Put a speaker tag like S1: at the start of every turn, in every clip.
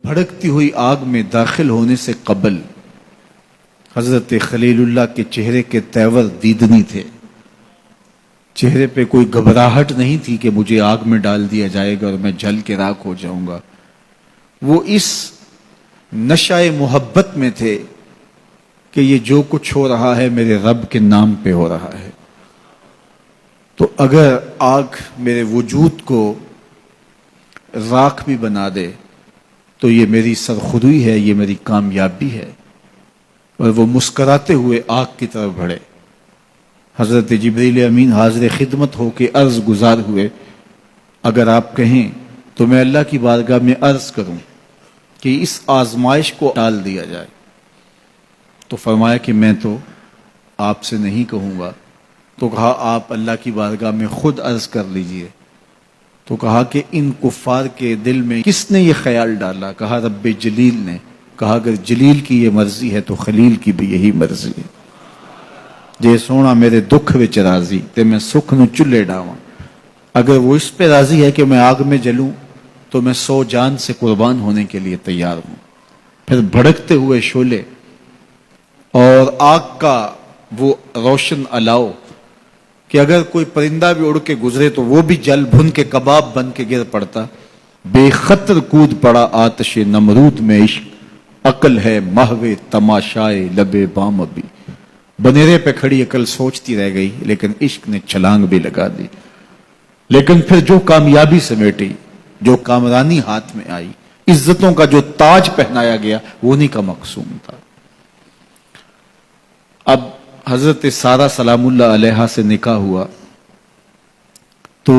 S1: بھڑکتی ہوئی آگ میں داخل ہونے سے قبل حضرت خلیل اللہ کے چہرے کے تیور دیدنی تھے. چہرے پہ کوئی گھبراہٹ نہیں تھی کہ مجھے آگ میں ڈال دیا جائے گا اور میں جل کے راکھ ہو جاؤں گا. وہ اس نشہ محبت میں تھے کہ یہ جو کچھ ہو رہا ہے میرے رب کے نام پہ ہو رہا ہے. تو اگر آگ میرے وجود کو راکھ بھی بنا دے تو یہ میری سرخودی ہے، یہ میری کامیابی ہے. اور وہ مسکراتے ہوئے آگ کی طرف بڑھے. حضرت جبریل امین حاضر خدمت ہو کے عرض گزار ہوئے، اگر آپ کہیں تو میں اللہ کی بارگاہ میں عرض کروں کہ اس آزمائش کو ٹال دیا جائے. تو فرمایا کہ میں تو آپ سے نہیں کہوں گا. تو کہا آپ اللہ کی بارگاہ میں خود عرض کر لیجئے. تو کہا کہ ان کفار کے دل میں کس نے یہ خیال ڈالا؟ کہا رب جلیل نے. کہا اگر جلیل کی یہ مرضی ہے تو خلیل کی بھی یہی مرضی ہے. جے سونا میرے دکھ وچ راضی تے میں سکھ نو چلے ڈاواں. اگر وہ اس پہ راضی ہے کہ میں آگ میں جلوں تو میں 100 جان سے قربان ہونے کے لیے تیار ہوں. پھر بھڑکتے ہوئے شعلے اور آگ کا وہ روشن الاؤ کہ اگر کوئی پرندہ بھی اڑ کے گزرے تو وہ بھی جل بھن کے کباب بن کے گر پڑتا. بے خطر کود پڑا آتش نمرود میں عشق، عقل ہے محو تماشائے لبے بام ابھی. بنیرے پہ کھڑی عقل سوچتی رہ گئی لیکن عشق نے چھلانگ بھی لگا دی. لیکن پھر جو کامیابی سمیٹی، جو کامرانی ہاتھ میں آئی، عزتوں کا جو تاج پہنایا گیا وہ انہی کا مقصوم تھا. اب حضرت سارہ سلام اللہ علیہا سے نکاح ہوا تو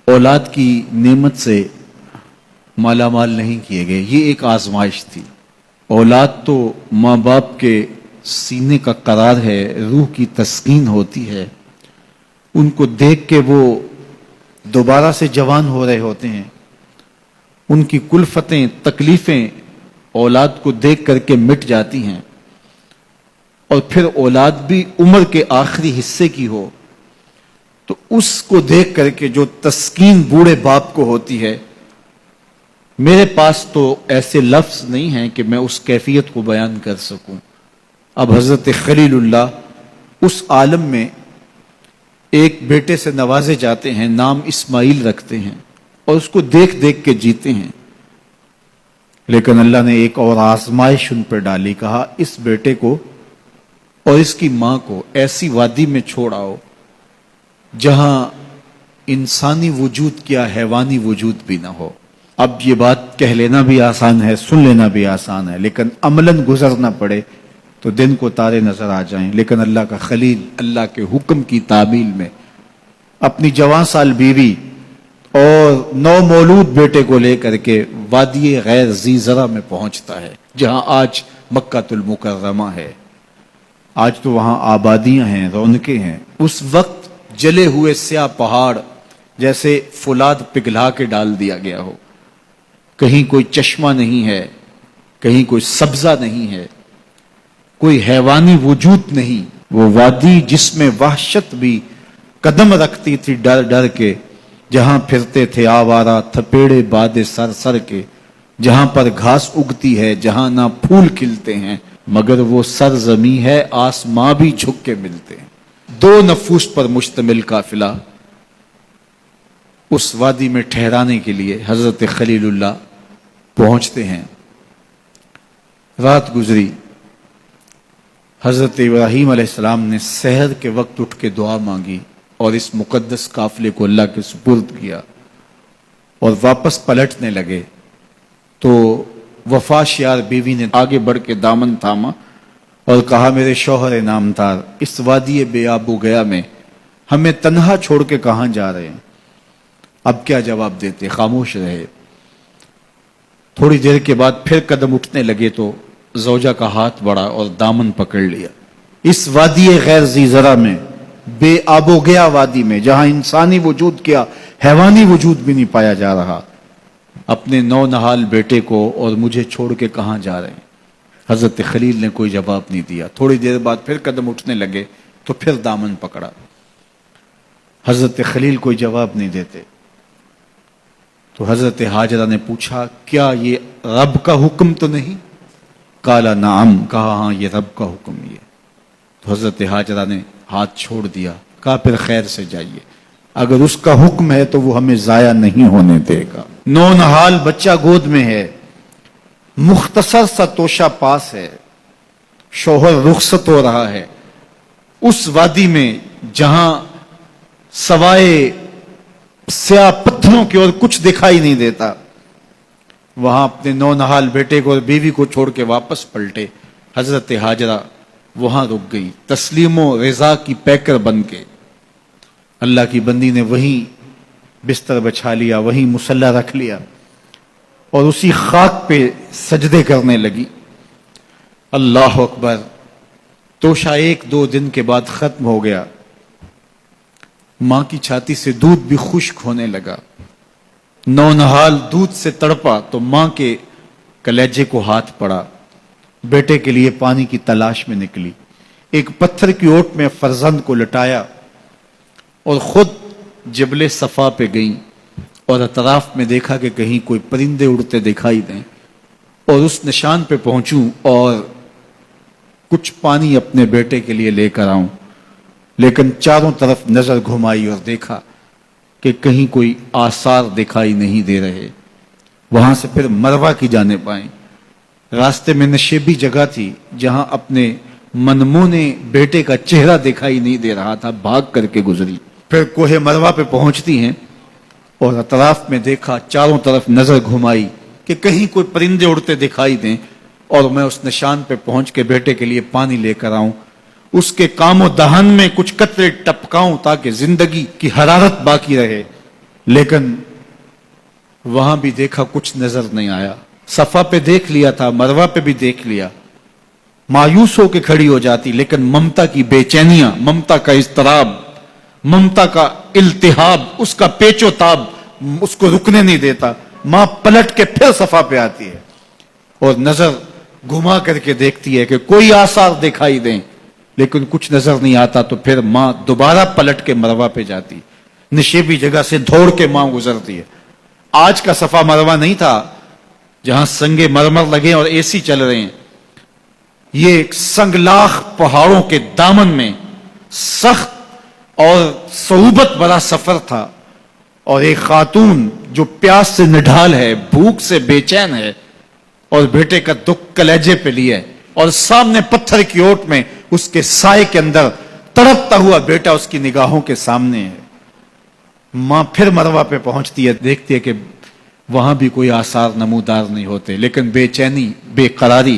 S1: اولاد کی نعمت سے مالا مال نہیں کیے گئے. یہ ایک آزمائش تھی. اولاد تو ماں باپ کے سینے کا قرار ہے، روح کی تسکین ہوتی ہے. ان کو دیکھ کے وہ دوبارہ سے جوان ہو رہے ہوتے ہیں. ان کی کلفتیں تکلیفیں اولاد کو دیکھ کر کے مٹ جاتی ہیں. اور پھر اولاد بھی عمر کے آخری حصے کی ہو تو اس کو دیکھ کر کے جو تسکین بوڑھے باپ کو ہوتی ہے، میرے پاس تو ایسے لفظ نہیں ہیں کہ میں اس کیفیت کو بیان کر سکوں. اب حضرت خلیل اللہ اس عالم میں ایک بیٹے سے نوازے جاتے ہیں، نام اسماعیل رکھتے ہیں اور اس کو دیکھ دیکھ کے جیتے ہیں. لیکن اللہ نے ایک اور آزمائش ان پر ڈالی. کہا اس بیٹے کو اور اس کی ماں کو ایسی وادی میں چھوڑ آؤ جہاں انسانی وجود کیا حیوانی وجود بھی نہ ہو. اب یہ بات کہہ لینا بھی آسان ہے، سن لینا بھی آسان ہے، لیکن عملاً گزرنا پڑے تو دن کو تارے نظر آ جائیں. لیکن اللہ کا خلیل اللہ کے حکم کی تعمیل میں اپنی جوان سال بیوی اور 9 مولود بیٹے کو لے کر کے وادی غیر ذی زرع میں پہنچتا ہے، جہاں آج مکہ المکرمہ ہے. آج تو وہاں آبادیاں ہیں، رونقیں ہیں. اس وقت جلے ہوئے سیاہ پہاڑ جیسے فولاد پگھلا کے ڈال دیا گیا ہو. کہیں کوئی چشمہ نہیں ہے، کہیں کوئی سبزہ نہیں ہے، کوئی حیوانی وجود نہیں. وہ وادی جس میں وحشت بھی قدم رکھتی تھی ڈر ڈر کے، جہاں پھرتے تھے آوارہ تھپیڑے باد سر سر کے، جہاں پر گھاس اگتی ہے، جہاں نہ پھول کھلتے ہیں، مگر وہ سرزمیں ہے آسماں بھی جھک کے ملتے ہیں. 2 نفوس پر مشتمل قافلہ اس وادی میں ٹھہرانے کے لیے حضرت خلیل اللہ پہنچتے ہیں. رات گزری. حضرت ابراہیم علیہ السلام نے سحر کے وقت اٹھ کے دعا مانگی اور اس مقدس قافلے کو اللہ کے سپرد کیا اور واپس پلٹنے لگے تو وفا شیار بیوی نے آگے بڑھ کے دامن تھاما اور کہا میرے شوہر نامدار، اس وادی بے آب و گیا میں ہمیں تنہا چھوڑ کے کہاں جا رہے ہیں؟ اب کیا جواب دیتے؟ خاموش رہے. تھوڑی دیر کے بعد پھر قدم اٹھنے لگے تو زوجہ کا ہاتھ بڑھا اور دامن پکڑ لیا. اس وادی غیر ذی زرع میں، بے آب و گیا وادی میں، جہاں انسانی وجود کیا حیوانی وجود بھی نہیں پایا جا رہا، اپنے 9 نہال بیٹے کو اور مجھے چھوڑ کے کہاں جا رہے ہیں؟ حضرت خلیل نے کوئی جواب نہیں دیا. تھوڑی دیر بعد پھر قدم اٹھنے لگے تو پھر دامن پکڑا. حضرت خلیل کوئی جواب نہیں دیتے. تو حضرت حاجرہ نے پوچھا کیا یہ رب کا حکم تو نہیں؟ قال نعم، کہا ہاں یہ رب کا حکم ہی ہے۔ تو حضرت حاجرہ نے ہاتھ چھوڑ دیا، کہا پھر خیر سے جائیے، اگر اس کا حکم ہے تو وہ ہمیں ضائع نہیں ہونے دے گا۔ نونہال بچہ گود میں ہے، مختصر سا توشہ پاس ہے، شوہر رخصت ہو رہا ہے، اس وادی میں جہاں سوائے سیاہ پتھروں کی اور کچھ دکھائی نہیں دیتا، وہاں اپنے نونہال بیٹے کو اور بیوی کو چھوڑ کے واپس پلٹے۔ حضرت حاجرہ وہاں رک گئی، تسلیم و رضا کی پیکر بن کے۔ اللہ کی بندی نے وہیں بستر بچھا لیا، وہیں مصلی رکھ لیا اور اسی خاک پہ سجدے کرنے لگی۔ اللہ اکبر۔ توشہ 1-2 دن کے بعد ختم ہو گیا، ماں کی چھاتی سے دودھ بھی خشک ہونے لگا۔ نونہال دودھ سے تڑپا تو ماں کے کلیجے کو ہاتھ پڑا، بیٹے کے لیے پانی کی تلاش میں نکلی، ایک پتھر کی اوٹ میں فرزند کو لٹایا اور خود جبل صفا پہ گئیں اور اطراف میں دیکھا کہ کہیں کوئی پرندے اڑتے دکھائی دیں اور اس نشان پہ پہنچوں اور کچھ پانی اپنے بیٹے کے لیے لے کر آؤں، لیکن چاروں طرف نظر گھمائی اور دیکھا کہ کہیں کوئی آثار دکھائی نہیں دے رہے۔ وہاں سے پھر مروہ کی جانب آئیں، راستے میں نشیبی جگہ تھی جہاں اپنے منمونے بیٹے کا چہرہ دکھائی نہیں دے رہا تھا، بھاگ کر کے گزری۔ پھر کوہ مروہ پہ پہنچتی ہیں اور اطراف میں دیکھا، چاروں طرف نظر گھمائی کہ کہیں کوئی پرندے اڑتے دکھائی دیں اور میں اس نشان پہ پہنچ کے بیٹے کے لیے پانی لے کر آؤں، اس کے کام و دہن میں کچھ قطرے ٹپکاؤں تاکہ زندگی کی حرارت باقی رہے، لیکن وہاں بھی دیکھا کچھ نظر نہیں آیا۔ صفا پہ دیکھ لیا تھا، مروہ پہ بھی دیکھ لیا، مایوس ہو کے کھڑی ہو جاتی، لیکن ممتا کی بے چینیاں، ممتا کا اضطراب، ممتا کا التہاب، اس کا پیچ و تاب اس کو رکنے نہیں دیتا۔ ماں پلٹ کے پھر صفا پہ آتی ہے اور نظر گھما کر کے دیکھتی ہے کہ کوئی آثار دکھائی دیں، لیکن کچھ نظر نہیں آتا، تو پھر ماں دوبارہ پلٹ کے مروہ پہ جاتی، نشیبی جگہ سے دوڑ کے ماں گزرتی ہے۔ آج کا صفا مروہ نہیں تھا جہاں سنگے مرمر لگے اور اے سی چل رہے ہیں، یہ ایک سنگلاخ پہاڑوں کے دامن میں سخت اور صعوبت بڑا سفر تھا، اور ایک خاتون جو پیاس سے نڈھال ہے، بھوک سے بے چین ہے اور بیٹے کا دکھ کلیجے پہ لیے، اور سامنے پتھر کی اوٹ میں اس کے سائے کے اندر تڑپتا ہوا بیٹا اس کی نگاہوں کے سامنے ہے۔ ماں پھر مروہ پہ پہنچتی ہے، دیکھتی ہے کہ وہاں بھی کوئی آثار نمودار نہیں ہوتے، لیکن بے چینی، بے قراری،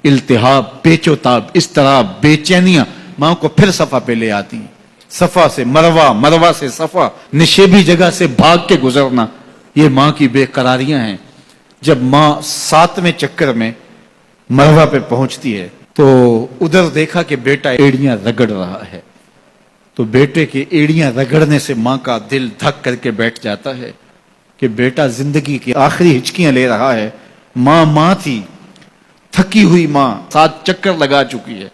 S1: التہاب، پیچ و تاب، اضطراب، بے چینیاں ماں کو پھر صفا پہ لے آتی ہیں۔ صفا سے مروہ، مروہ سے صفا، نشیبی جگہ سے بھاگ کے گزرنا، یہ ماں کی بے قراریاں ہیں۔ جب ماں 7ویں چکر میں مروہ پہ پہنچتی ہے تو ادھر دیکھا کہ بیٹا ایڑیاں رگڑ رہا ہے، تو بیٹے کے ایڑیاں رگڑنے سے ماں کا دل دھک کر کے بیٹھ جاتا ہے کہ بیٹا زندگی کی آخری ہچکیاں لے رہا ہے۔ ماں تھی، تھکی ہوئی ماں، 7 چکر لگا چکی ہے،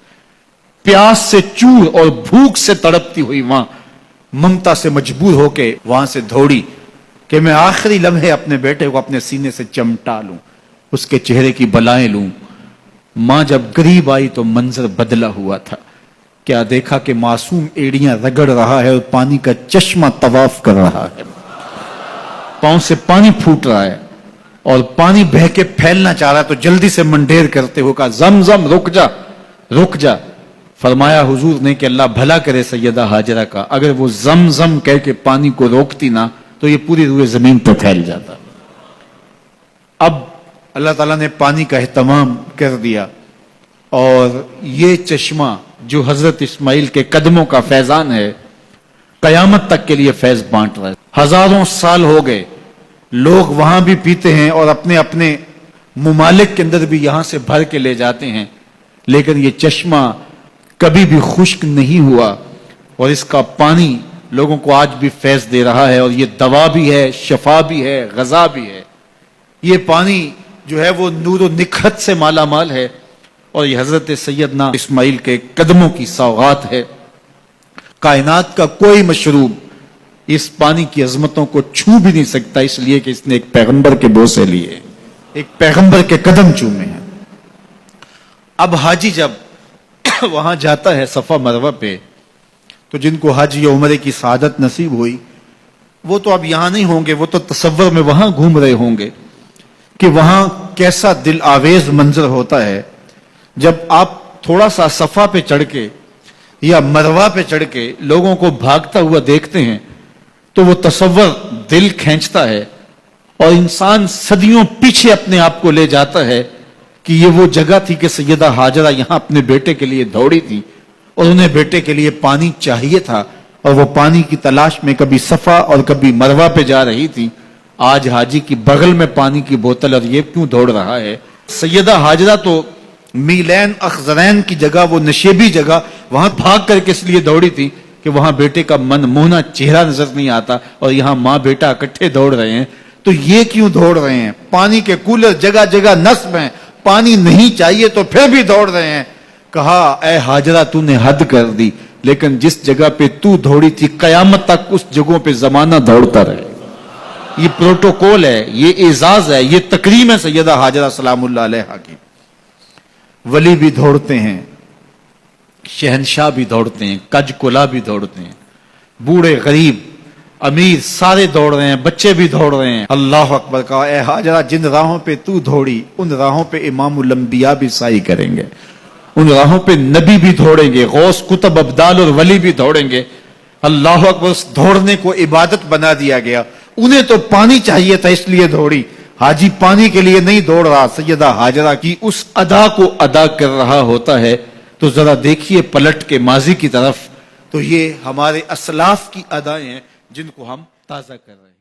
S1: پیاس سے چور اور بھوک سے تڑپتی ہوئی ماں ممتا سے مجبور ہو کے وہاں سے دوڑی کہ میں آخری لمحے اپنے بیٹے کو اپنے سینے سے چمٹا لوں، اس کے چہرے کی بلائیں لوں۔ ماں جب قریب آئی تو منظر بدلا ہوا تھا، کیا دیکھا کہ معصوم ایڑیاں رگڑ رہا ہے اور پانی کا چشمہ طواف کر رہا ہے، پاؤں سے پانی پھوٹ رہا ہے اور پانی بہہ کے پھیلنا چاہ رہا ہے، تو جلدی سے منڈیر کرتے ہوئے کہا زمزم رک جا رک جا۔ فرمایا حضور نے کہ اللہ بھلا کرے سیدہ حاجرہ کا، اگر وہ زمزم کہہ کے پانی کو روکتی نہ تو یہ پوری روئے زمین پر پھیل جاتا۔ اب اللہ تعالیٰ نے پانی کا اہتمام کر دیا اور یہ چشمہ جو حضرت اسماعیل کے قدموں کا فیضان ہے، قیامت تک کے لیے فیض بانٹ رہا ہے۔ ہزاروں سال ہو گئے، لوگ وہاں بھی پیتے ہیں اور اپنے اپنے ممالک کے اندر بھی یہاں سے بھر کے لے جاتے ہیں، لیکن یہ چشمہ کبھی بھی خشک نہیں ہوا اور اس کا پانی لوگوں کو آج بھی فیض دے رہا ہے، اور یہ دوا بھی ہے، شفا بھی ہے، غذا بھی ہے۔ یہ پانی جو ہے وہ نور و نکھت سے مالا مال ہے، اور یہ حضرت سیدنا اسماعیل کے قدموں کی سوغات ہے۔ کائنات کا کوئی مشروب اس پانی کی عظمتوں کو چھو بھی نہیں سکتا، اس لیے کہ اس نے ایک پیغمبر کے بوسے لیے، ایک پیغمبر کے قدم چومے ہیں۔ اب حاجی جب وہاں جاتا ہے صفا مروہ پہ، تو جن کو حج یا عمرے کی سعادت نصیب ہوئی وہ تو اب یہاں نہیں ہوں گے، وہ تو تصور میں وہاں گھوم رہے ہوں گے کہ وہاں کیسا دل آویز منظر ہوتا ہے جب آپ تھوڑا سا صفا پہ چڑھ کے یا مروہ پہ چڑھ کے لوگوں کو بھاگتا ہوا دیکھتے ہیں تو وہ تصور دل کھینچتا ہے، اور انسان صدیوں پیچھے اپنے آپ کو لے جاتا ہے کہ یہ وہ جگہ تھی کہ سیدہ ہاجرہ یہاں اپنے بیٹے کے لیے دوڑی تھی، اور انہیں بیٹے کے لیے پانی چاہیے تھا، اور وہ پانی کی تلاش میں کبھی صفا اور کبھی مروہ پہ جا رہی تھی۔ آج حاجی کی بغل میں پانی کی بوتل، اور یہ کیوں دوڑ رہا ہے؟ سیدہ ہاجرہ تو میلین اخزرین کی جگہ، وہ نشیبی جگہ، وہاں بھاگ کر کے اس لیے دوڑی تھی کہ وہاں بیٹے کا من موہنا چہرہ نظر نہیں آتا، اور یہاں ماں بیٹا اکٹھے دوڑ رہے ہیں، تو یہ کیوں دوڑ رہے ہیں؟ پانی کے کولر جگہ جگہ نصب ہیں، پانی نہیں چاہیے تو پھر بھی دوڑ رہے ہیں۔ کہا اے ہاجرہ تو نے حد کر دی، لیکن جس جگہ پہ تو دوڑی تھی قیامت تک اس جگہوں پہ زمانہ دوڑتا رہے۔ یہ پروٹوکول ہے، یہ اعزاز ہے، یہ تکریم ہے سیدہ ہاجرہ سلام اللہ علیہا کی۔ ولی بھی دوڑتے ہیں، شہنشاہ بھی دوڑتے ہیں، کج کلا بھی دوڑتے ہیں، بوڑھے غریب امیر سارے دوڑ رہے ہیں، بچے بھی دوڑ رہے ہیں۔ اللہ اکبر کہا اے ہاجرہ جن راہوں پہ تو دوڑی ان راہوں پہ امام الانبیاء بھی سعی کریں گے، ان راہوں پہ نبی بھی دوڑیں گے، غوث کتب ابدال اور ولی بھی دوڑیں گے۔ اللہ اکبر، اس دوڑنے کو عبادت بنا دیا گیا۔ انہیں تو پانی چاہیے تھا اس لیے دوڑی، حاجی پانی کے لیے نہیں دوڑ رہا، سیدہ ہاجرہ کی اس ادا کو ادا کر رہا ہوتا ہے۔ تو ذرا دیکھیے پلٹ کے ماضی کی طرف، تو یہ ہمارے اسلاف کی ادائیں ہیں جن کو ہم تازہ کر رہے ہیں۔